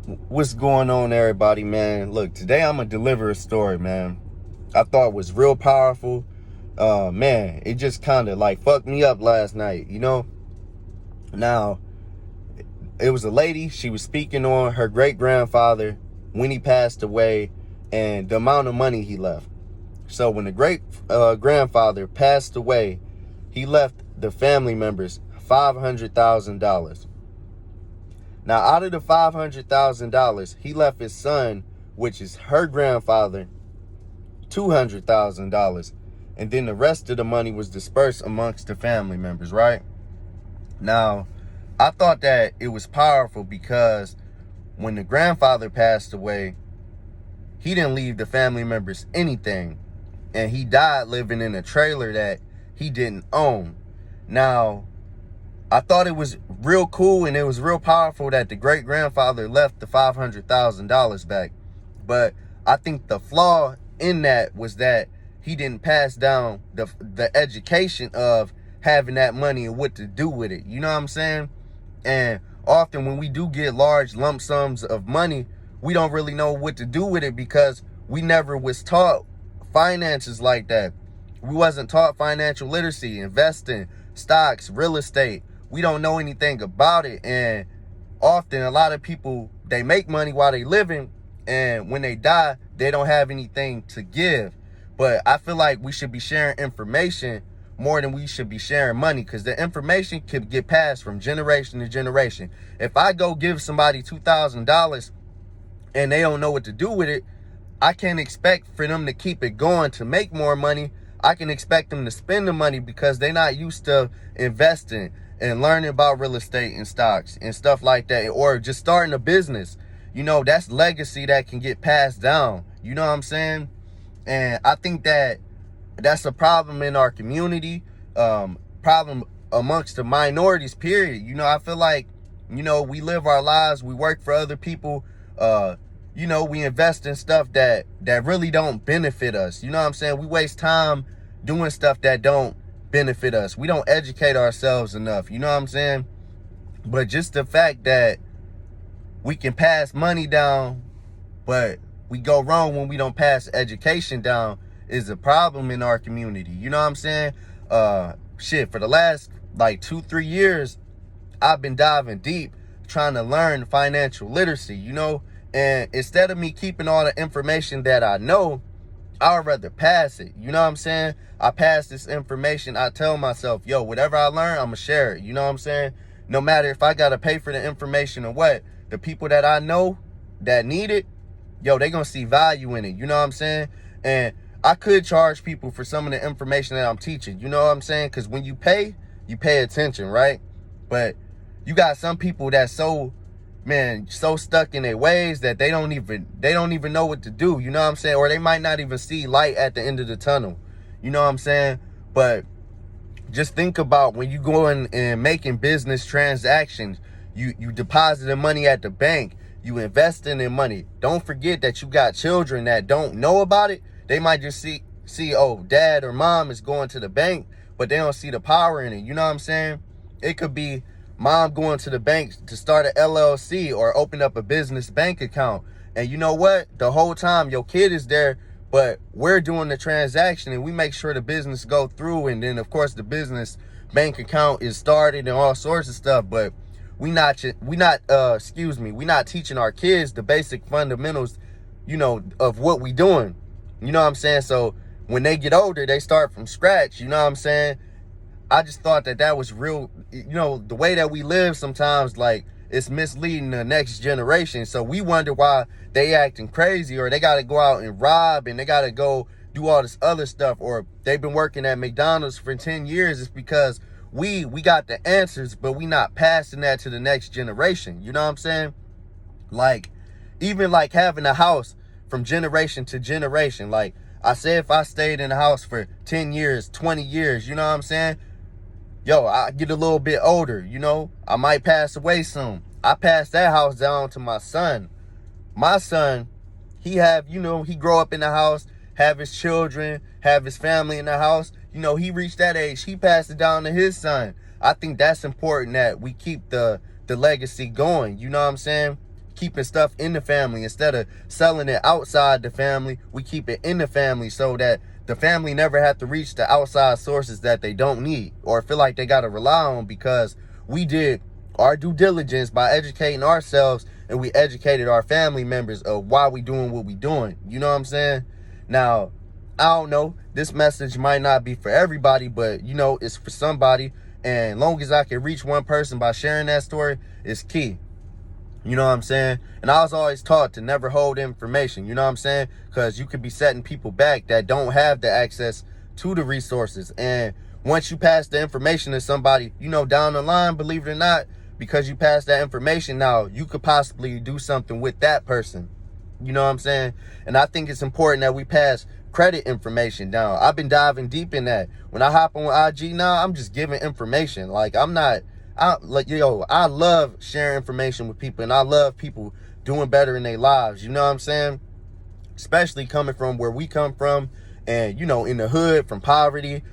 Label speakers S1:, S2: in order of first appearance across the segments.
S1: What's going on, everybody, man? Look, today I'm gonna deliver a story, man. I thought it was real powerful. Man, it just kind of like fucked me up last night, Now, it was a lady. She was speaking on her great grandfather when he passed away and the amount of money he left. So when the great grandfather passed away, he left the family members $500,000. Now, out of the $500,000, he left his son, which is her grandfather, $200,000. And then the rest of the money was dispersed amongst the family members, right? Now, I thought that it was powerful because when the grandfather passed away, he didn't leave the family members anything. And he died living in a trailer that he didn't own. Now, I thought it was real cool and it was real powerful that the great grandfather left the $500,000 back. But I think the flaw in that was that he didn't pass down the education of having that money and what to do with it. You know what I'm saying? And often when we do get large lump sums of money, we don't really know what to do with it because we never was taught finances like that. We wasn't taught financial literacy, investing, stocks, real estate. We don't know anything about it. And often a lot of people, they make money while they living, and when they die, they don't have anything to give. But I feel like we should be sharing information more than we should be sharing money, because the information could get passed from generation to generation. If I go give somebody $2,000 and they don't know what to do with it, I can't expect for them to keep it going to make more money. I can expect them to spend the money because they're not used to investing and learning about real estate and stocks and stuff like that, or just starting a business. That's legacy that can get passed down. You know what I'm saying? And I think that that's a problem in our community, problem amongst the minorities, period. I feel like, we live our lives, we work for other people, we invest in stuff that really don't benefit us. You know what I'm saying? We waste time doing stuff that don't benefit us. We don't educate ourselves enough. You know what I'm saying? But just the fact that we can pass money down, but we go wrong when we don't pass education down is a problem in our community. You know what I'm saying? For the last like 2-3 years, I've been diving deep trying to learn financial literacy, and instead of me keeping all the information that I know, I would rather pass it. You know what I'm saying? I pass this information. I tell myself, whatever I learn, I'm going to share it. You know what I'm saying? No matter if I got to pay for the information or what, the people that I know that need it, they going to see value in it. You know what I'm saying? And I could charge people for some of the information that I'm teaching. You know what I'm saying? Because when you pay attention, right? But you got some people that's so stuck in their ways that they don't even know what to do. You know what I'm saying? Or they might not even see light at the end of the tunnel. You know what I'm saying? But just think about when you go in and making business transactions, you depositing money at the bank, you investing in money. Don't forget that you got children that don't know about it. They might just see, dad or mom is going to the bank, but they don't see the power in it. You know what I'm saying? It could be mom going to the bank to start an LLC or open up a business bank account. And you know what? The whole time your kid is there, but we're doing the transaction and we make sure the business go through. And then of course the business bank account is started and all sorts of stuff. But we not teaching our kids the basic fundamentals, of what we doing. You know what I'm saying? So when they get older, they start from scratch. You know what I'm saying? I just thought that was real. The way that we live sometimes, like, it's misleading the next generation. So we wonder why they acting crazy, or they got to go out and rob, and they got to go do all this other stuff, or they've been working at McDonald's for 10 years. It's because we got the answers, but we not passing that to the next generation. You know what I'm saying? Like, even like having a house from generation to generation. Like I said, if I stayed in the house for 10 years, 20 years, you know what I'm saying? I get a little bit older, I might pass away soon. I pass that house down to my son. My son, he grow up in the house, have his children, have his family in the house. He reached that age, he passed it down to his son. I think that's important that we keep the legacy going. You know what I'm saying? keeping stuff in the family. Instead of selling it outside the family, we keep it in the family so that the family never have to reach the outside sources that they don't need or feel like they got to rely on, because we did our due diligence by educating ourselves, and we educated our family members of why we doing what we doing. You know what I'm saying? Now, I don't know, this message might not be for everybody, but you know, it's for somebody. And long as I can reach one person by sharing that story, it's key. You know what I'm saying? And I was always taught to never hold information, you know what I'm saying? Because you could be setting people back that don't have the access to the resources. And once you pass the information to somebody, you know, down the line, believe it or not, because you pass that information, now you could possibly do something with that person. You know what I'm saying? And I think it's important that we pass credit information down. I've been diving deep in that. When I hop on IG now, I'm just giving information. Like, I love sharing information with people, and I love people doing better in their lives. You know what I'm saying? Especially coming from where we come from, and you know, in the hood, from poverty,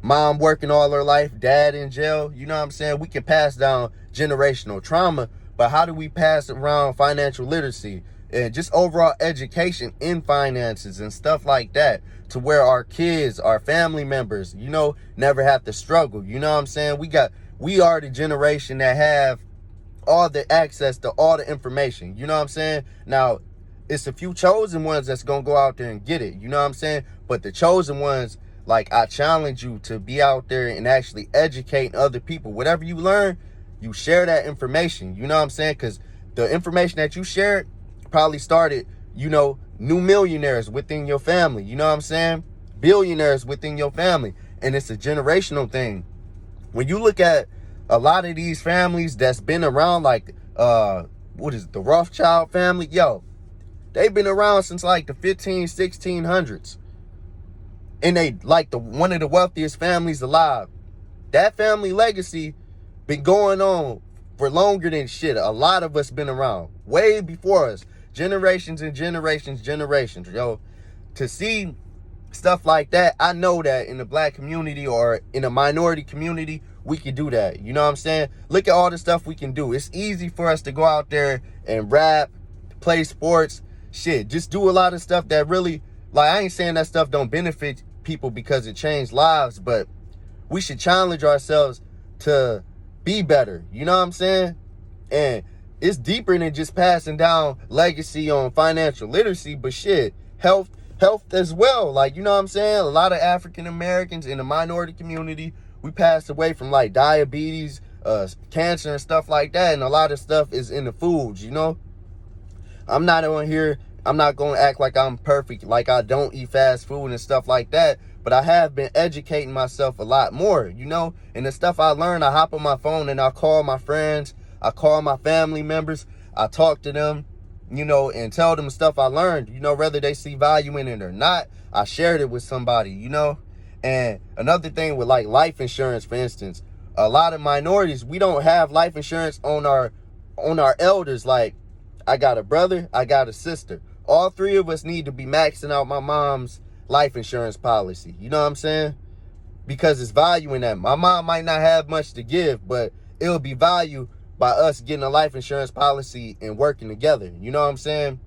S1: mom working all her life, dad in jail. You know what I'm saying? We can pass down generational trauma, but how do we pass around financial literacy and just overall education in finances and stuff like that, to where our kids, our family members, you know, never have to struggle? You know what I'm saying? We are the generation that have all the access to all the information. You know what I'm saying? Now, it's a few chosen ones that's going to go out there and get it. You know what I'm saying? But the chosen ones, like, I challenge you to be out there and actually educate other people. Whatever you learn, you share that information. You know what I'm saying? Because the information that you shared probably started, you know, new millionaires within your family. You know what I'm saying? Billionaires within your family. And it's a generational thing. When you look at a lot of these families that's been around, like, the Rothschild family, they've been around since like the 1600s. And they like one of the wealthiest families alive. That family legacy been going on for longer than shit. A lot of us been around way before us. Generations and generations. To see stuff like that, I know that in the black community or in a minority community, we can do that. You know what I'm saying? Look at all the stuff we can do. It's easy for us to go out there and rap, play sports, shit. Just do a lot of stuff that really, like, I ain't saying that stuff don't benefit people because it changed lives, but we should challenge ourselves to be better. You know what I'm saying? And it's deeper than just passing down legacy on financial literacy, but shit, health as well. Like, you know what I'm saying? A lot of African Americans in the minority community, we passed away from like diabetes, cancer and stuff like that. And a lot of stuff is in the foods, you know? I'm not on here, I'm not going to act like I'm perfect, like I don't eat fast food and stuff like that. But I have been educating myself a lot more, you know? And the stuff I learned, I hop on my phone and I call my friends, I call my family members, I talk to them, you know, and tell them stuff I learned, you know, whether they see value in it or not. I shared it with somebody, you know? And another thing with like life insurance, for instance, a lot of minorities, we don't have life insurance on our elders. Like, I got a brother, I got a sister. All three of us need to be maxing out my mom's life insurance policy. You know what I'm saying? Because it's value in that. My mom might not have much to give, but it'll be value by us getting a life insurance policy and working together. You know what I'm saying?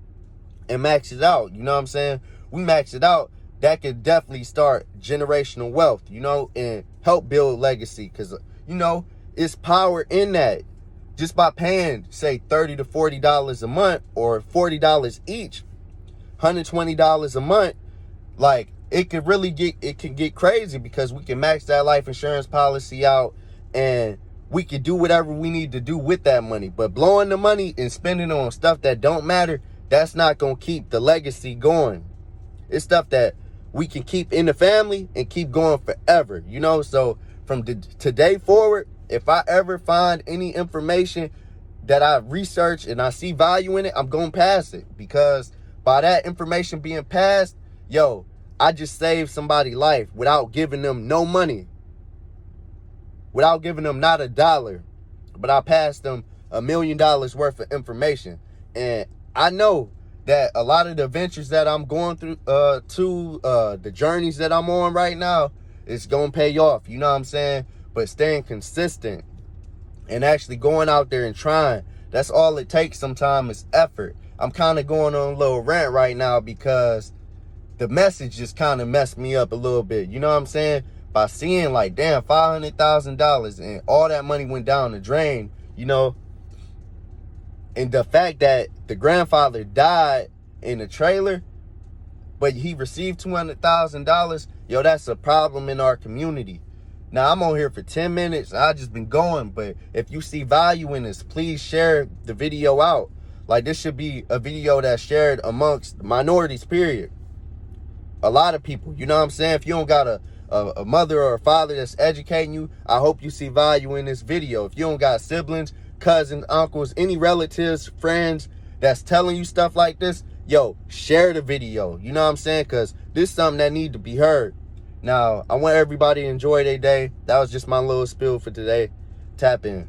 S1: And max it out. You know what I'm saying? We max it out. That could definitely start generational wealth, you know, and help build legacy. Because, you know, it's power in that. Just by paying, say, $30 to $40 a month or $40 each, $120 a month, like, it can get crazy, because we can max that life insurance policy out and we can do whatever we need to do with that money. But blowing the money and spending on stuff that don't matter, that's not going to keep the legacy going. It's stuff that we can keep in the family and keep going forever, you know? So from today forward, if I ever find any information that I research and I see value in it, I'm going to pass it. Because by that information being passed, I just saved somebody's life without giving them no money, without giving them not a dollar, but I passed them $1 million worth of information. And I know that a lot of the ventures that I'm going through, the journeys that I'm on right now, it's going to pay off. You know what I'm saying? But staying consistent and actually going out there and trying, That's all it takes sometimes is effort. I'm kind of going on a little rant right now because the message just kind of messed me up a little bit. You know what I'm saying? By seeing like, damn, $500,000 and all that money went down the drain, you know, and the fact that the grandfather died in a trailer, but he received $200,000, yo, that's a problem in our community. Now, I'm on here for 10 minutes. I just been going, but if you see value in this, please share the video out. Like, this should be a video that's shared amongst minorities, period. A lot of people, you know what I'm saying? If you don't got a mother or a father that's educating you, I hope you see value in this video. If you don't got siblings, cousins, uncles, any relatives, friends that's telling you stuff like this, yo, share the video. You know what I'm saying? Because this is something that need to be heard. Now, I want everybody to enjoy their day. That was just my little spiel for today. Tap in.